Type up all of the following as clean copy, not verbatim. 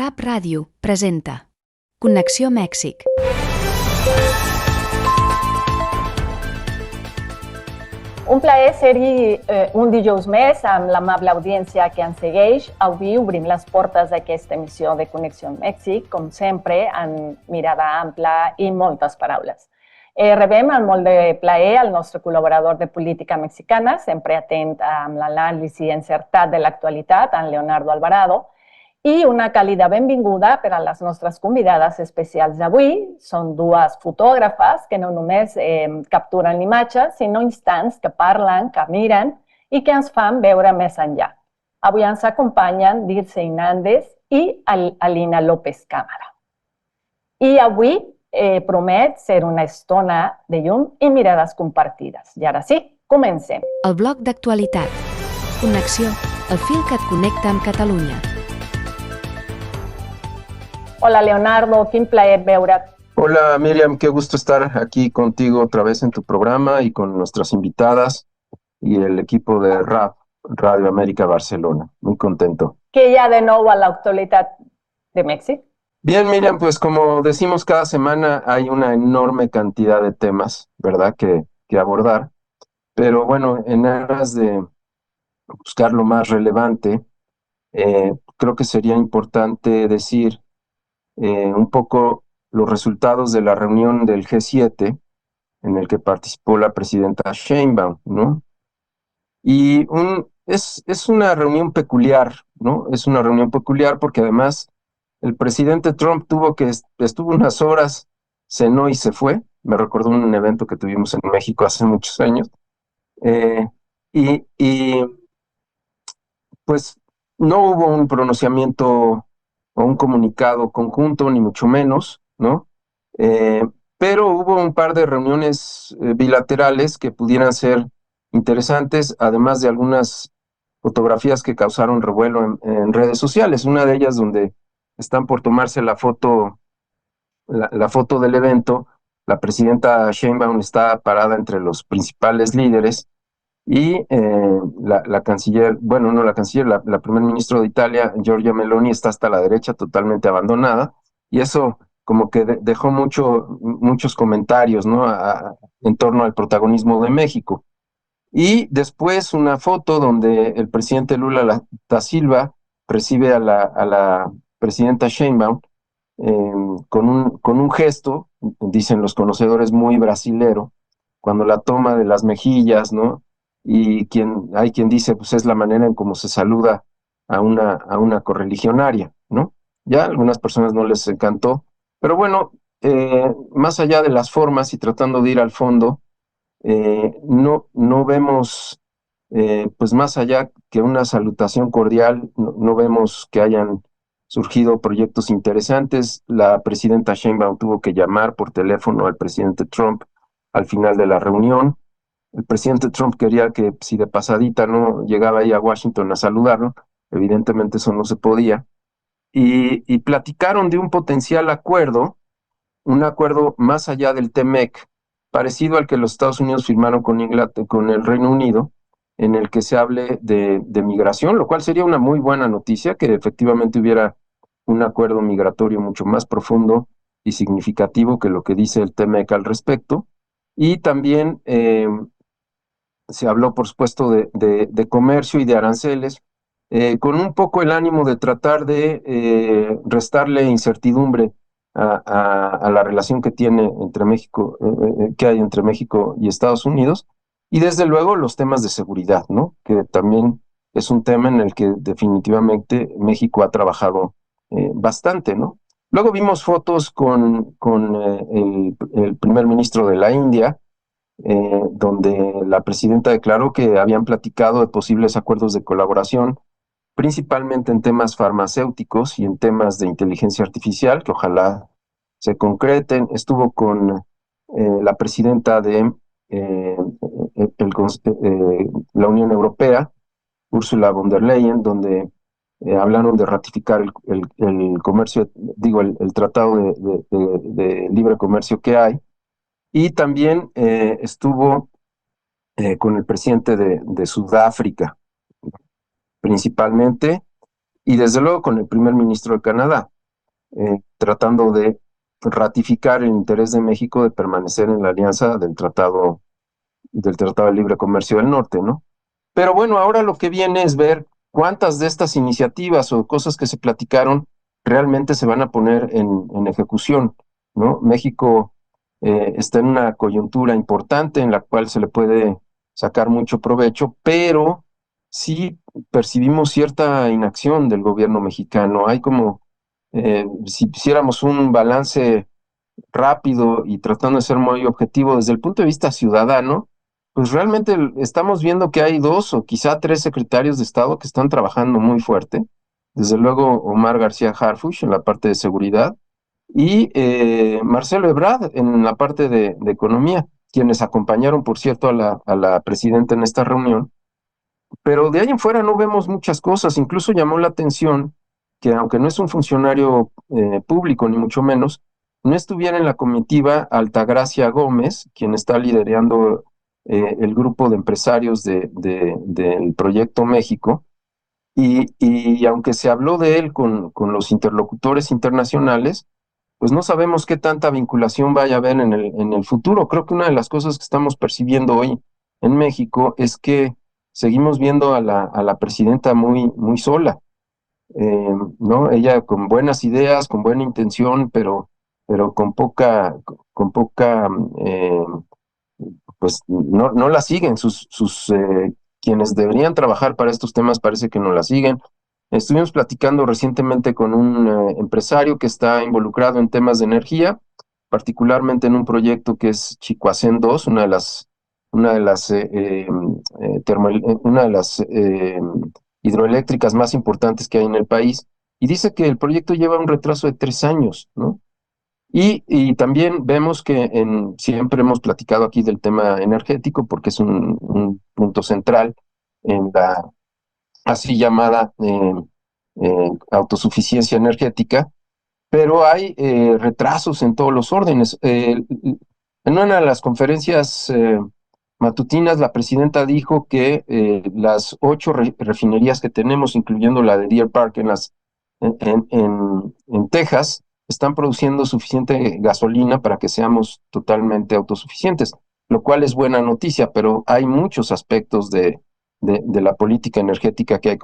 Rap Ràdio presenta Connexió Mèxic. Un plaer ser-hi un dijous més amb l'amable audiència que ens segueix. Avui obrim les portes d'aquesta emissió de Connexió Mèxic, com sempre, amb mirada ampla i moltes paraules. Rebem amb molt de plaer el nostre col·laborador de política mexicana, sempre atent amb l'anàlisi encertat de l'actualitat, en Leonardo Alvarado, i una càlida benvinguda per a les nostres convidades especials d'avui. Són dues fotògrafes que no només capturen l'imatge, sinó instants que parlen, que miren i que ens fan veure més enllà. Avui ens acompanyen Dirce Hernández i Alina López Cámara. I avui promet ser una estona de llum i mirades compartides. I ara sí, comencem. El bloc d'actualitat. Connexió, el fil que et connecta amb Catalunya. Hola Leonardo, quin plaer veure't. Hola Miriam, qué gusto estar aquí contigo otra vez en tu programa y con nuestras invitadas y el equipo de RAP, Radio América Barcelona. Muy contento. Què hi ha de nou a l'actualitat de Mèxic? Bien Miriam, pues como decimos cada semana hay una enorme cantidad de temas, ¿verdad?, que abordar. Pero bueno, en aras de buscar lo más relevante, creo que sería importante decir un poco los resultados de la reunión del G7 en el que participó la presidenta Sheinbaum, ¿no? Y es una reunión peculiar, ¿no? Es una reunión peculiar porque además el presidente Trump estuvo unas horas, cenó y se fue. Me recordó un evento que tuvimos en México hace muchos años. Y pues no hubo un pronunciamiento o un comunicado conjunto, ni mucho menos, ¿no? Pero hubo un par de reuniones bilaterales que pudieran ser interesantes, además de algunas fotografías que causaron revuelo en redes sociales. Una de ellas donde están por tomarse la foto del evento. La presidenta Sheinbaum está parada entre los principales líderes y la canciller, bueno, no la canciller, la primer ministro de Italia, Giorgia Meloni, está hasta la derecha, totalmente abandonada, y eso como que dejó muchos comentarios, ¿no?, en torno al protagonismo de México. Y después una foto donde el presidente Lula da Silva recibe a la presidenta Sheinbaum con un gesto, dicen los conocedores, muy brasilero, cuando la toma de las mejillas, ¿no? Y hay quien dice, pues es la manera en cómo se saluda a una correligionaria, ¿no? Ya a algunas personas no les encantó, pero bueno, más allá de las formas y tratando de ir al fondo, no vemos, pues más allá que una salutación cordial, no vemos que hayan surgido proyectos interesantes. La presidenta Sheinbaum tuvo que llamar por teléfono al presidente Trump al final de la reunión. El presidente Trump quería que si de pasadita no llegaba ahí a Washington a saludarlo, evidentemente eso no se podía, y platicaron de un potencial acuerdo, un acuerdo más allá del TEMEC, parecido al que los Estados Unidos firmaron con el Reino Unido, en el que se hable de migración, lo cual sería una muy buena noticia, que efectivamente hubiera un acuerdo migratorio mucho más profundo y significativo que lo que dice el TEMEC al respecto. Y también se habló, por supuesto, de comercio y de aranceles, con un poco el ánimo de tratar de restarle incertidumbre a la relación que tiene entre México, que hay entre México y Estados Unidos, y desde luego los temas de seguridad, ¿no?, que también es un tema en el que definitivamente México ha trabajado bastante, ¿no? Luego vimos fotos con el primer ministro de la India, donde la presidenta declaró que habían platicado de posibles acuerdos de colaboración, principalmente en temas farmacéuticos y en temas de inteligencia artificial, que ojalá se concreten. Estuvo con la presidenta de la Unión Europea, Ursula von der Leyen, donde hablaron de ratificar el comercio, el tratado de libre comercio que hay. Y también estuvo con el presidente de Sudáfrica, principalmente, y desde luego con el primer ministro de Canadá, tratando de ratificar el interés de México de permanecer en la alianza del Tratado de Libre Comercio del Norte, ¿no? Pero bueno, ahora lo que viene es ver cuántas de estas iniciativas o cosas que se platicaron realmente se van a poner en ejecución, ¿no? México está en una coyuntura importante en la cual se le puede sacar mucho provecho, pero sí percibimos cierta inacción del gobierno mexicano. Hay como, si hiciéramos un balance rápido y tratando de ser muy objetivo desde el punto de vista ciudadano, pues realmente estamos viendo que hay dos o quizá tres secretarios de Estado que están trabajando muy fuerte. Desde luego Omar García Harfuch en la parte de seguridad y Marcelo Ebrard en la parte de economía, quienes acompañaron, por cierto, a la presidenta en esta reunión. Pero de ahí en fuera no vemos muchas cosas. Incluso llamó la atención que aunque no es un funcionario público, ni mucho menos, no estuviera en la comitiva Altagracia Gómez, quien está liderando el grupo de empresarios del Proyecto México. Y aunque se habló de él con los interlocutores internacionales, pues no sabemos qué tanta vinculación vaya a haber en el futuro. Creo que una de las cosas que estamos percibiendo hoy en México es que seguimos viendo a la presidenta muy, muy sola, ¿no? Ella con buenas ideas, con buena intención, pero con poca, pues no la siguen. Quienes deberían trabajar para estos temas parece que no la siguen. Estuvimos platicando recientemente con un empresario que está involucrado en temas de energía, particularmente en un proyecto que es Chicoacén 2, una de las hidroeléctricas más importantes que hay en el país, y dice que el proyecto lleva un retraso de 3 años, ¿no? Y también vemos que siempre hemos platicado aquí del tema energético porque es un punto central en la así llamada autosuficiencia energética, pero hay retrasos en todos los órdenes. En una de las conferencias matutinas, la presidenta dijo que las 8 refinerías que tenemos, incluyendo la de Deer Park en Texas, están produciendo suficiente gasolina para que seamos totalmente autosuficientes, lo cual es buena noticia, pero hay muchos aspectos de la política energética que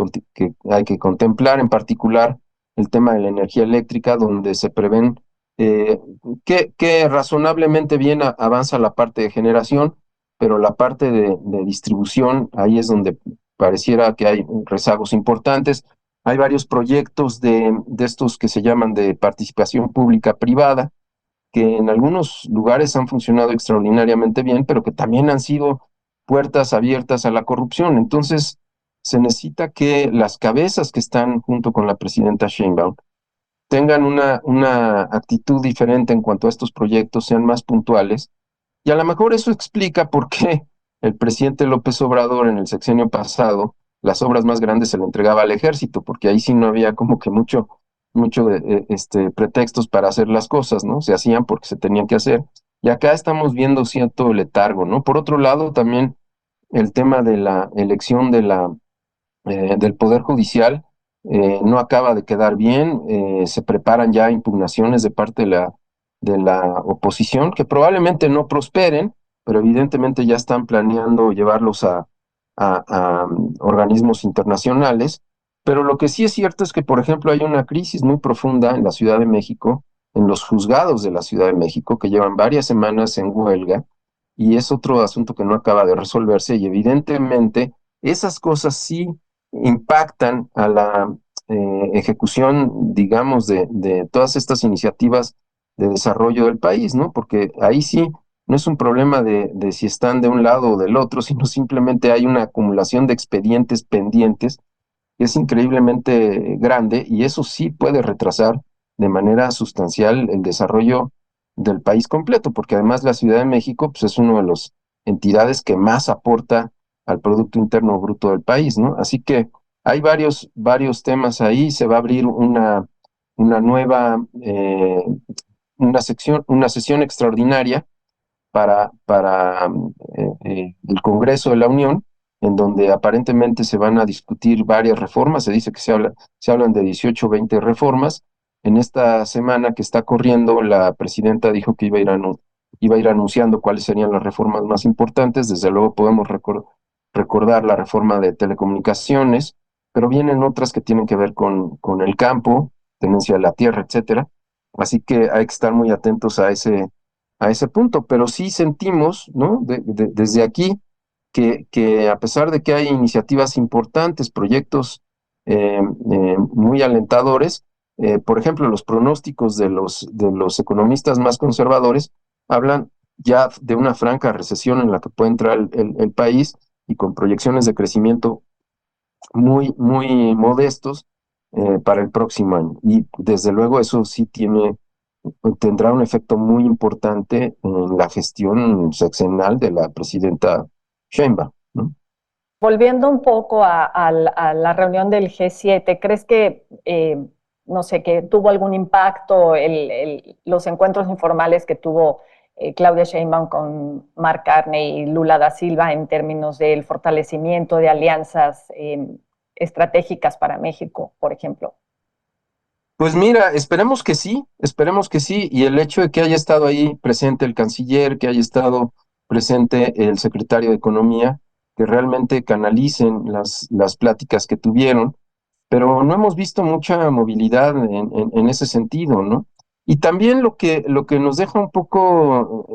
hay que contemplar, en particular el tema de la energía eléctrica, donde se prevén que razonablemente bien avanza la parte de generación, pero la parte de distribución, ahí es donde pareciera que hay rezagos importantes. Hay varios proyectos de estos que se llaman de participación pública-privada, que en algunos lugares han funcionado extraordinariamente bien, pero que también han sido puertas abiertas a la corrupción. Entonces, se necesita que las cabezas que están junto con la presidenta Sheinbaum tengan una actitud diferente en cuanto a estos proyectos, sean más puntuales, y a lo mejor eso explica por qué el presidente López Obrador en el sexenio pasado las obras más grandes se le entregaba al ejército, porque ahí sí no había como que mucho pretextos para hacer las cosas, ¿no? Se hacían porque se tenían que hacer. Y acá estamos viendo cierto letargo, ¿no? Por otro lado, también el tema de la elección del Poder Judicial no acaba de quedar bien. Se preparan ya impugnaciones de parte de la oposición que probablemente no prosperen, pero evidentemente ya están planeando llevarlos a organismos internacionales. Pero lo que sí es cierto es que, por ejemplo, hay una crisis muy profunda en la Ciudad de México, en los juzgados de la Ciudad de México, que llevan varias semanas en huelga, y es otro asunto que no acaba de resolverse, y evidentemente esas cosas sí impactan a la ejecución, digamos, de todas estas iniciativas de desarrollo del país, ¿no? Porque ahí sí no es un problema de si están de un lado o del otro, sino simplemente hay una acumulación de expedientes pendientes que es increíblemente grande y eso sí puede retrasar de manera sustancial el desarrollo del país completo, porque además la Ciudad de México pues, es una de las entidades que más aporta al Producto Interno Bruto del país, ¿no? Así que hay varios temas ahí, se va a abrir una nueva, una sesión extraordinaria para el Congreso de la Unión, en donde aparentemente se van a discutir varias reformas. Se dice que se hablan de 18 o 20 reformas. En esta semana que está corriendo, la presidenta dijo que iba a ir anunciando cuáles serían las reformas más importantes. Desde luego podemos recordar la reforma de telecomunicaciones, pero vienen otras que tienen que ver con el campo, tenencia de la tierra, etcétera. Así que hay que estar muy atentos a ese punto, pero sí sentimos, ¿no? Desde aquí que a pesar de que hay iniciativas importantes, proyectos muy alentadores, por ejemplo, los pronósticos de los economistas más conservadores hablan ya de una franca recesión en la que puede entrar el país y con proyecciones de crecimiento muy modestos para el próximo año. Y desde luego eso sí tendrá un efecto muy importante en la gestión sexenal de la presidenta Sheinbaum, ¿no? Volviendo un poco a la reunión del G7, ¿crees que, no sé, que tuvo algún impacto los encuentros informales que tuvo Claudia Sheinbaum con Mark Carney y Lula da Silva en términos del fortalecimiento de alianzas estratégicas para México, por ejemplo? Pues mira, esperemos que sí, y el hecho de que haya estado ahí presente el canciller, que haya estado presente el secretario de Economía, que realmente canalicen las pláticas que tuvieron, pero no hemos visto mucha movilidad en ese sentido, ¿no? Y también lo que nos deja un poco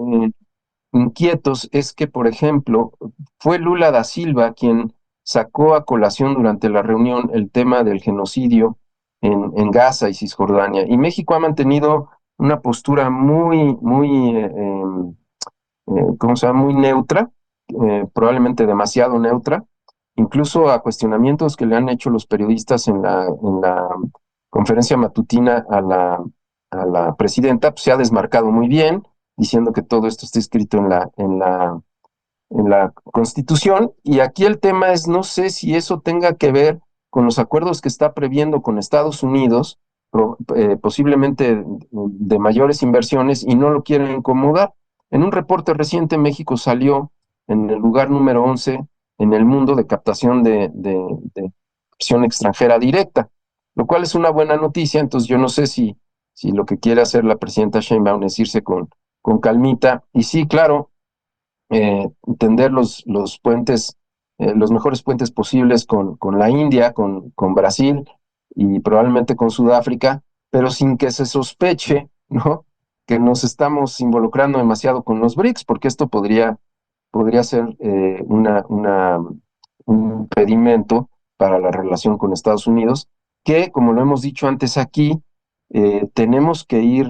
inquietos es que, por ejemplo, fue Lula da Silva quien sacó a colación durante la reunión el tema del genocidio en Gaza y Cisjordania. Y México ha mantenido una postura ¿cómo se llama? Muy neutra, probablemente demasiado neutra, incluso a cuestionamientos que le han hecho los periodistas en la conferencia matutina a la presidenta, pues se ha desmarcado muy bien, diciendo que todo esto está escrito en la Constitución, y aquí el tema es, no sé si eso tenga que ver con los acuerdos que está previendo con Estados Unidos, posiblemente de mayores inversiones, y no lo quieren incomodar. En un reporte reciente, México salió en el lugar número 11 en el mundo de captación de inversión extranjera directa, lo cual es una buena noticia. Entonces yo no sé si lo que quiere hacer la presidenta Sheinbaum es irse con calmita, y sí, claro, tender los puentes, los mejores puentes posibles con la India, con Brasil y probablemente con Sudáfrica, pero sin que se sospeche, ¿no? Que nos estamos involucrando demasiado con los BRICS, porque esto podría ser un impedimento para la relación con Estados Unidos, que, como lo hemos dicho antes aquí, tenemos que ir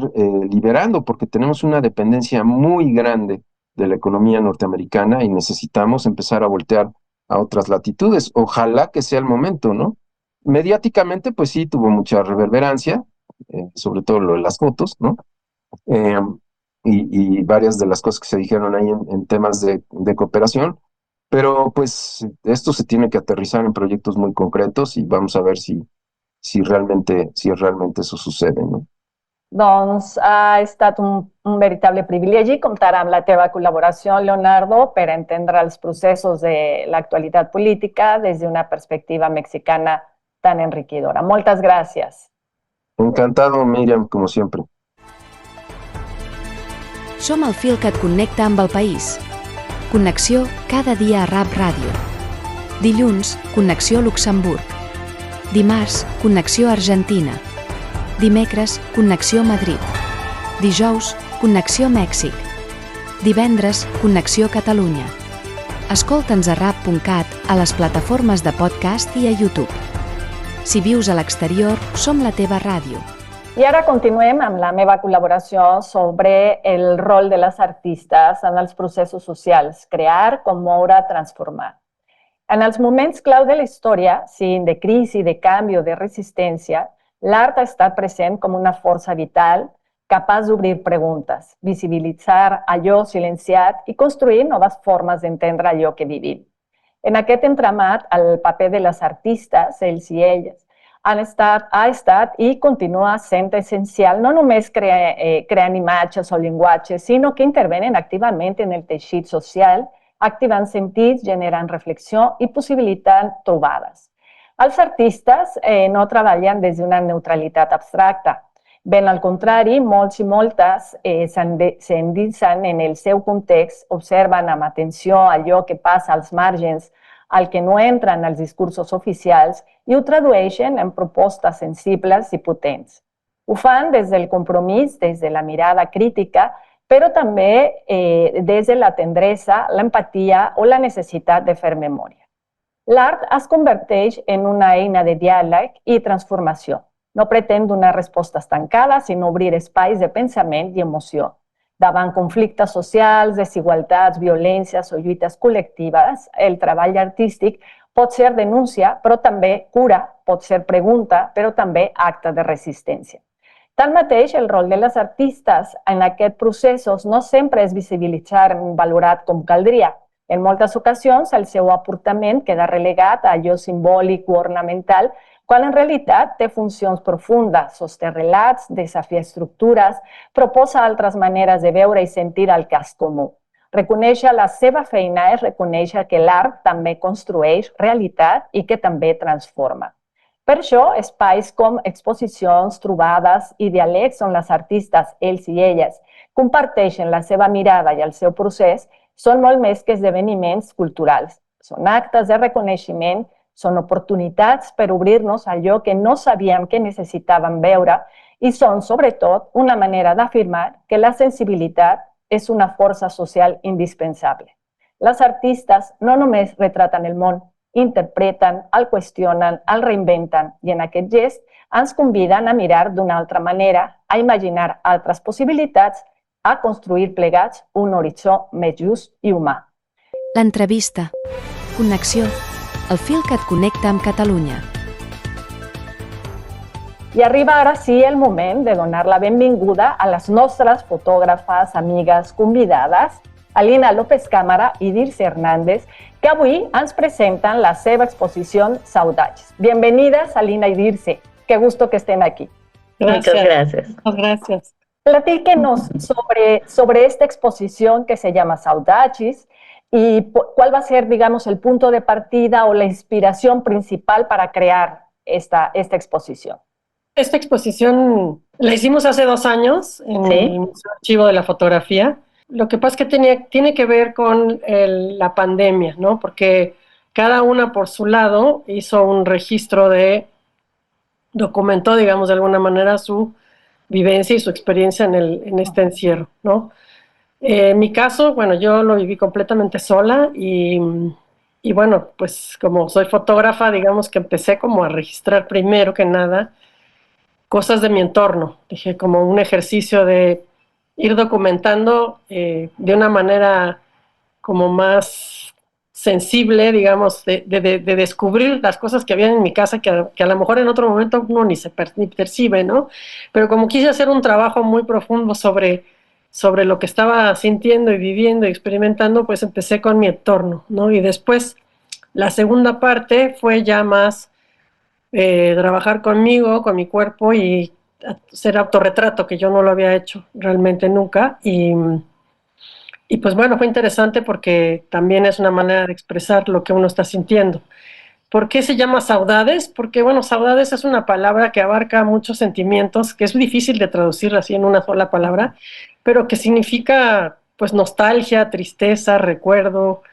liberando, porque tenemos una dependencia muy grande de la economía norteamericana y necesitamos empezar a voltear a otras latitudes. Ojalá que sea el momento, ¿no? Mediáticamente, pues sí, tuvo mucha reverberancia, sobre todo lo de las fotos, ¿no? Eh, y varias de las cosas que se dijeron ahí en temas de cooperación, pero pues esto se tiene que aterrizar en proyectos muy concretos y vamos a ver si realmente eso sucede, ¿no? Doncs ha estat un veritable privilegi comptar amb la teva col·laboració, Leonardo, per entendre els processos de l'actualitat política des d'una perspectiva mexicana tan enriquidora. Moltes gràcies. Encantado, Miriam, como siempre. Som el fil que et connecta amb el país. Connexió cada dia a RAP Ràdio. Dilluns, Connexió Luxemburg. Dimarts, Connexió Argentina. Dimecres, Connexió Madrid. Dijous, Connexió Mèxic. Divendres, Connexió Catalunya. Escolta'ns a rap.cat, a les plataformes de podcast i a YouTube. Si vius a l'exterior, som la teva ràdio. I ara continuem amb la meva col·laboració sobre el rol de les artistes en els processos socials, crear, commoure, transformar. En els moments clau de la història, siguin de crisi, de canvi o de resistència, l'art ha estat present com una força vital capaç d'obrir preguntes, visibilitzar allò silenciat i construir noves formes d'entendre allò que vivim. En aquest entramat, el paper de les artistes, ells i elles, ha estat i continua sent essencial no només creant imatges o llenguatges, sinó que intervenen activament en el teixit social activen sentits, generen reflexió i possibiliten trobades. Els artistes no treballen des d'una neutralitat abstracta. Ben al contrari, molts i moltes s'endinsen en el seu context, observen amb atenció allò que passa als marges, el que no entra en els discursos oficials i ho tradueixen en propostes sensibles i potents. Ho fan des del compromís, des de la mirada crítica, però també des de la tendresa, l'empatia o la necessitat de fer memòria. L'art es converteix en una eina de diàleg i transformació. No pretén donar respostes tancades, sinó obrir espais de pensament i emoció. Davant conflictes socials, desigualtats, violències o lluites col·lectives, el treball artístic pot ser denúncia, però també cura, pot ser pregunta, però també acte de resistència. Tanmateix, el rol de les artistes en aquests processos no sempre és visibilitzar i valorat com caldria. En moltes ocasions, el seu aportament queda relegat a allò simbòlic o ornamental, quan en realitat té funcions profundes, sosté relats, desafia estructures, proposa altres maneres de veure i sentir el cas comú. Reconèixer la seva feina és reconèixer que l'art també construeix realitat i que també transforma. Per això, espais com exposicions, trobades i diàlegs on les artistes, ells i elles, comparteixen la seva mirada i el seu procés són molt més que esdeveniments culturals. Són actes de reconeixement, són oportunitats per obrir-nos a allò que no sabíem que necessitàvem veure i són, sobretot, una manera d'afirmar que la sensibilitat és una força social indispensable. Les artistes no només retraten el món, interpreten, el qüestionen, el reinventen i en aquest gest ens conviden a mirar d'una altra manera, a imaginar altres possibilitats, a construir plegats un horitzó més just i humà. L'entrevista. Connexió. El fil que et connecta amb Catalunya. I arriba ara sí el moment de donar la benvinguda a les nostres fotògrafes, amigues, convidades, Alina López Cámara i Dirce Hernández, que avui ens presenten la seva exposició Saudades. Bienvenidas, Alina y Dirce. Qué gusto que estén aquí. Gracias. Muchas gracias. Muchas gracias. Platíquenos sobre esta exposición que se llama Saudades y cuál va a ser, digamos, el punto de partida o la inspiración principal para crear esta exposición. Esta exposición la hicimos hace 2 años en el Museo Archivo de la Fotografía. Lo que pasa es que tiene que ver con la pandemia, ¿no? Porque cada una por su lado hizo un registro documentó, digamos, de alguna manera su vivencia y su experiencia en este encierro, ¿no? En mi caso, bueno, yo lo viví completamente sola y bueno, pues como soy fotógrafa, digamos que empecé como a registrar primero que nada cosas de mi entorno. Dije, como un ejercicio de ir documentando de una manera como más sensible, digamos, de descubrir las cosas que había en mi casa que a lo mejor en otro momento uno ni percibe, ¿no? Pero como quise hacer un trabajo muy profundo sobre lo que estaba sintiendo y viviendo y experimentando, pues empecé con mi entorno, ¿no? Y después la segunda parte fue ya más trabajar conmigo, con mi cuerpo y hacer autorretrato, que yo no lo había hecho realmente nunca. Y pues bueno, fue interesante porque también es una manera de expresar lo que uno está sintiendo. ¿Por qué se llama Saudades? Porque, bueno, Saudades es una palabra que abarca muchos sentimientos, que es difícil de traducir así en una sola palabra, pero que significa, pues, nostalgia, tristeza, recuerdo,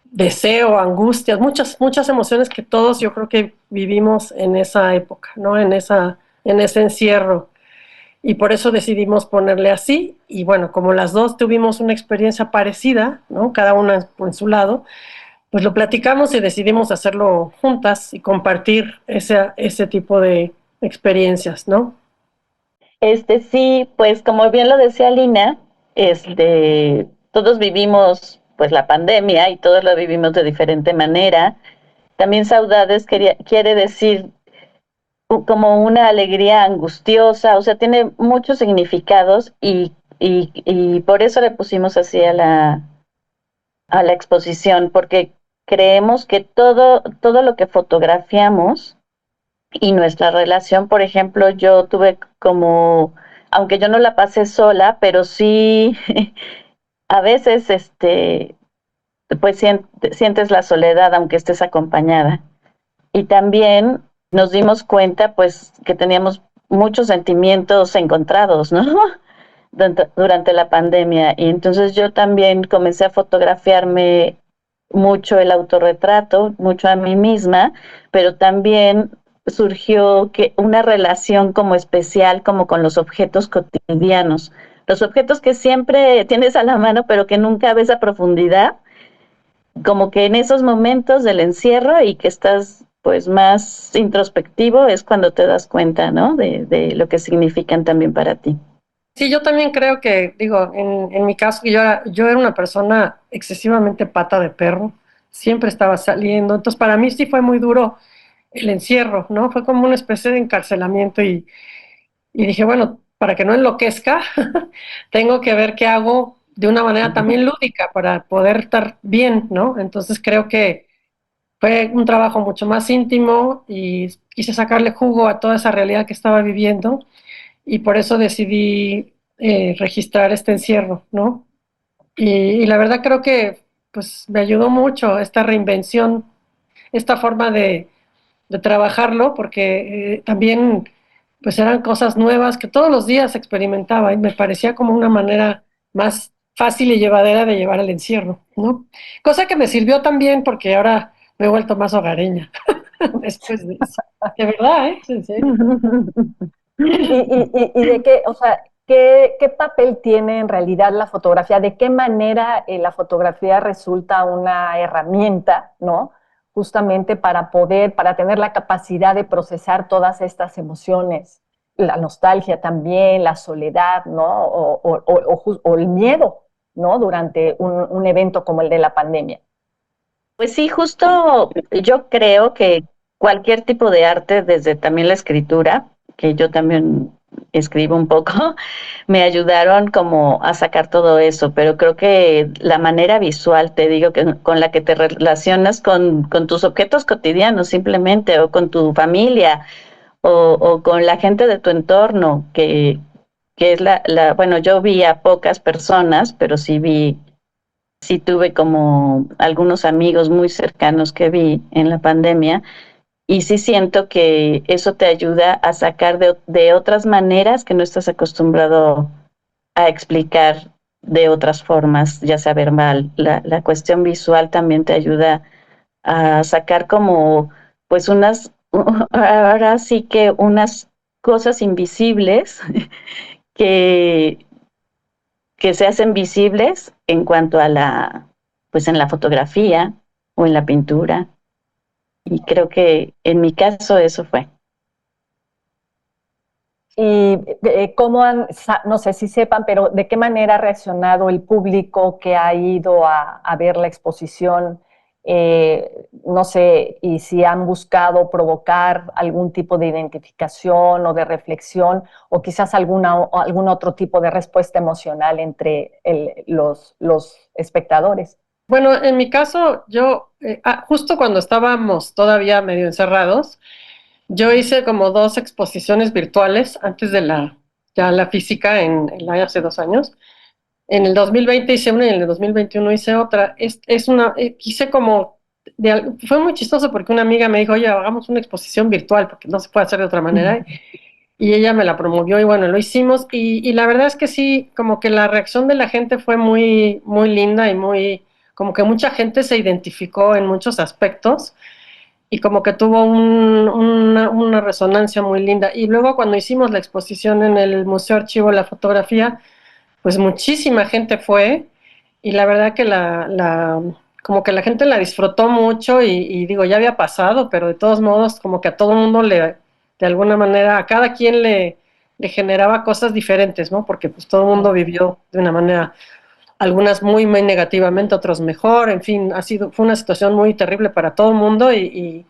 deseo, angustias, muchas emociones que todos yo creo que vivimos en esa época, ¿no? En ese encierro. Y por eso decidimos ponerle así. Y bueno, como las dos tuvimos una experiencia parecida, ¿no? Cada una por su lado, pues lo platicamos y decidimos hacerlo juntas y compartir ese tipo de experiencias, ¿no? Sí, pues como bien lo decía Lina, todos vivimos pues la pandemia y todos la vivimos de diferente manera. También Saudades quiere decir como una alegría angustiosa, o sea, tiene muchos significados y por eso le pusimos así a la exposición, porque creemos que todo lo que fotografiamos y nuestra relación, por ejemplo, yo tuve como, aunque yo no la pasé sola, pero sí a veces pues sientes la soledad aunque estés acompañada. Y también nos dimos cuenta pues que teníamos muchos sentimientos encontrados, ¿no? Durante la pandemia. Y entonces yo también comencé a fotografiarme mucho el autorretrato, mucho a mí misma, pero también surgió que una relación como especial como con los objetos cotidianos, los objetos que siempre tienes a la mano pero que nunca ves a profundidad, como que en esos momentos del encierro y que estás pues más introspectivo es cuando te das cuenta, ¿no? De lo que significan también para ti. Sí, yo también creo que, digo, en mi caso, yo era una persona excesivamente pata de perro, siempre estaba saliendo, entonces para mí sí fue muy duro el encierro, ¿no? Fue como una especie de encarcelamiento y dije, bueno, para que no enloquezca, tengo que ver qué hago de una manera también lúdica para poder estar bien, ¿no? Entonces creo que fue un trabajo mucho más íntimo y quise sacarle jugo a toda esa realidad que estaba viviendo y por eso decidí registrar este encierro, ¿no? Y la verdad creo que pues me ayudó mucho esta reinvención, esta forma de trabajarlo, porque también pues eran cosas nuevas que todos los días experimentaba y me parecía como una manera más fácil y llevadera de llevar el encierro, ¿no? Cosa que me sirvió también porque ahora me he vuelto más hogareña después de eso. De verdad, ¿eh? En serio. Y de qué, o sea, qué papel tiene en realidad la fotografía? ¿De qué manera la fotografía resulta una herramienta, ¿no? Justamente para tener la capacidad de procesar todas estas emociones, la nostalgia también, la soledad, ¿no? O el miedo, ¿no? Durante un evento como el de la pandemia. Pues sí, justo yo creo que cualquier tipo de arte, desde también la escritura, que yo también escribo un poco, me ayudaron como a sacar todo eso, pero creo que la manera visual, te digo, que con la que te relacionas con tus objetos cotidianos simplemente, o con tu familia, o con la gente de tu entorno, que es bueno, yo vi a pocas personas, pero sí tuve como algunos amigos muy cercanos que vi en la pandemia y sí siento que eso te ayuda a sacar de otras maneras que no estás acostumbrado a explicar de otras formas, ya sea verbal. La cuestión visual también te ayuda a sacar como pues ahora sí que unas cosas invisibles que que se hacen visibles en cuanto a pues en la fotografía o en la pintura. Y creo que en mi caso eso fue. Y no sé si sepan, pero de qué manera ha reaccionado el público que ha ido a ver la exposición. No sé, y si han buscado provocar algún tipo de identificación o de reflexión, o quizás algún otro tipo de respuesta emocional entre los espectadores. Bueno, en mi caso, yo, justo cuando estábamos todavía medio encerrados, yo hice como dos exposiciones virtuales antes de ya la física hace 2 años. En el 2020 hice una y en el 2021 hice otra. Quise como, fue muy chistoso porque una amiga me dijo, oye, hagamos una exposición virtual porque no se puede hacer de otra manera. Y ella me la promovió y bueno, lo hicimos. Y la verdad es que sí, como que la reacción de la gente fue muy, muy linda y como que mucha gente se identificó en muchos aspectos y como que tuvo una resonancia muy linda. Y luego cuando hicimos la exposición en el Museo Archivo de la Fotografía, pues muchísima gente fue y la verdad que como que la gente la disfrutó mucho y digo, ya había pasado, pero de todos modos como que a todo el mundo de alguna manera, a cada quien le generaba cosas diferentes, ¿no? Porque pues todo el mundo vivió de una manera, algunas muy, muy negativamente, otros mejor, en fin, fue una situación muy terrible para todo el mundo y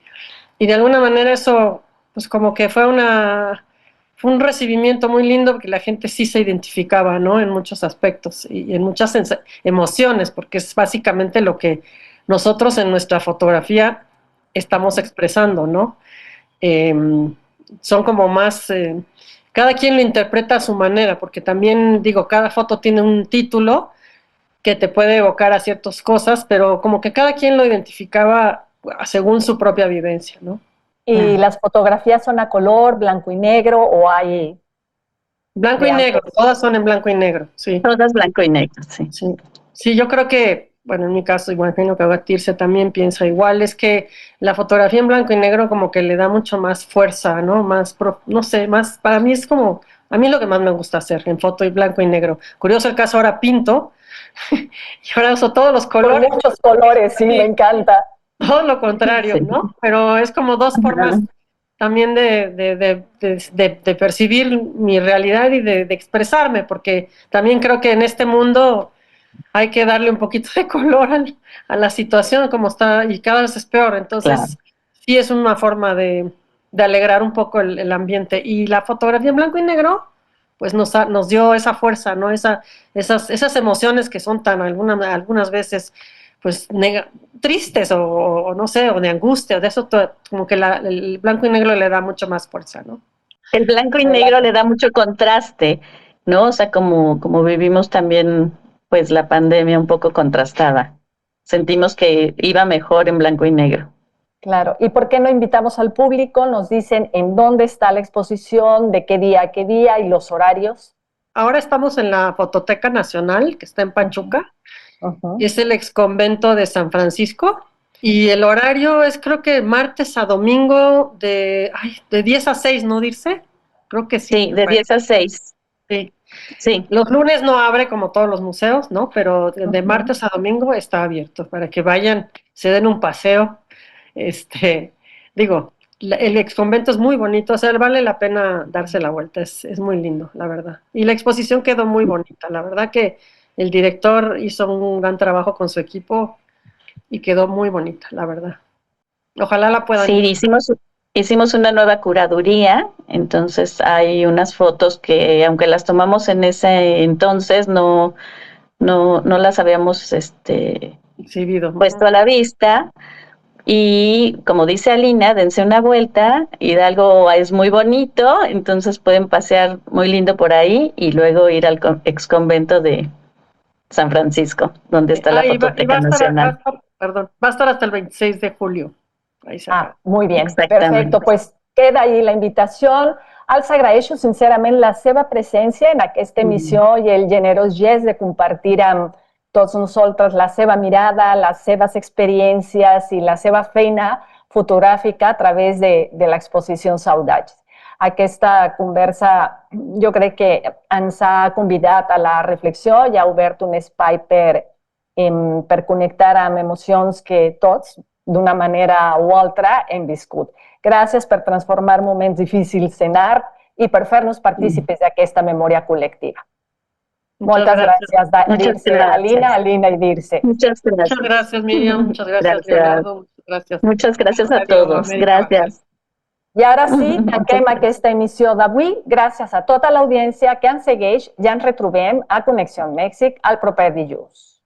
de alguna manera eso, pues como que fue un recibimiento muy lindo porque la gente sí se identificaba, ¿no? En muchos aspectos y en muchas emociones, porque es básicamente lo que nosotros en nuestra fotografía estamos expresando, ¿no? Eh, Son como más, cada quien lo interpreta a su manera, porque también digo, cada foto tiene un título que te puede evocar a ciertas cosas, pero como que cada quien lo identificaba según su propia vivencia, ¿no? ¿Y las fotografías son a color, blanco y negro o hay...? Blanco y negro, todas son en blanco y negro, sí. Todas blanco y negro, sí. Sí, yo creo que, bueno, en mi caso, imagino que Batirse también piensa igual, es que la fotografía en blanco y negro como que le da mucho más fuerza, ¿no? No sé, más, para mí es como, a mí lo que más me gusta hacer, en foto y blanco y negro. Curioso el caso, ahora pinto, y ahora uso todos los colores. Con muchos colores, sí, me encanta. Todo lo contrario, Sí. ¿no? Pero es como dos formas también de percibir mi realidad y de expresarme, porque también creo que en este mundo hay que darle un poquito de color a la situación como está y cada vez es peor. Entonces, sí es una forma de alegrar un poco el ambiente. Y la fotografía en blanco y negro, pues nos dio esa fuerza, ¿no? Esas emociones que son algunas veces, pues, tristes o no sé, o de angustia, de eso, como que el blanco y negro le da mucho más fuerza, ¿no? El blanco y negro le da mucho contraste, ¿no? O sea, como vivimos también, pues, la pandemia un poco contrastada. Sentimos que iba mejor en blanco y negro. Claro, ¿y por qué no invitamos al público? Nos dicen en dónde está la exposición, de qué día a qué día y los horarios. Ahora estamos en la Fototeca Nacional, que está en Pachuca, y es el ex convento de San Francisco, y el horario es creo que martes a domingo de 10 a 6, ¿no, Dirce? Creo que sí. Sí, de 10 a 6. Sí. Sí. Los lunes no abre como todos los museos, ¿no? Pero de martes a domingo está abierto para que vayan, se den un paseo. Digo, el ex convento es muy bonito, o sea, vale la pena darse la vuelta, es muy lindo, la verdad. Y la exposición quedó muy bonita, la verdad que el director hizo un gran trabajo con su equipo y quedó muy bonita, la verdad. Ojalá la puedan. Sí, hicimos una nueva curaduría, entonces hay unas fotos que, aunque las tomamos en ese entonces, no las habíamos exhibido, puesto a la vista. Y como dice Alina, dense una vuelta. Hidalgo es muy bonito, entonces pueden pasear muy lindo por ahí y luego ir al ex convento de San Francisco, donde está la Fototeca Nacional. Va a estar hasta el 26 de julio. Ahí se acaba. Muy bien, perfecto. Pues queda ahí la invitación. Els agraeixo sincerament la seva presència en aquesta emissió i el generós gest de compartir amb tots nosaltres la seva mirada, les seves experiències i la seva feina fotogràfica a través de l'exposició Saudades. Aquesta conversa jo crec que ens ha convidat a la reflexió i ha obert un espai per connectar amb emocions que tots, d'una manera o altra, hem viscut. Gràcies per transformar moments difícils en art i per fer-nos partícipes d'aquesta memòria col·lectiva. Moltes gràcies, Dirce, Alina y Dirce. Muchas gracias. Muchas gracias, Miriam. Muchas gracias, Leonardo. Muchas gracias. Muchas gracias a todos. Gràcies. I ara sí, tanquem aquesta emissió d'avui. Gràcies a tota l'audiència que ens segueix. Ja ens retrobem a Connexió Mèxic el proper dilluns.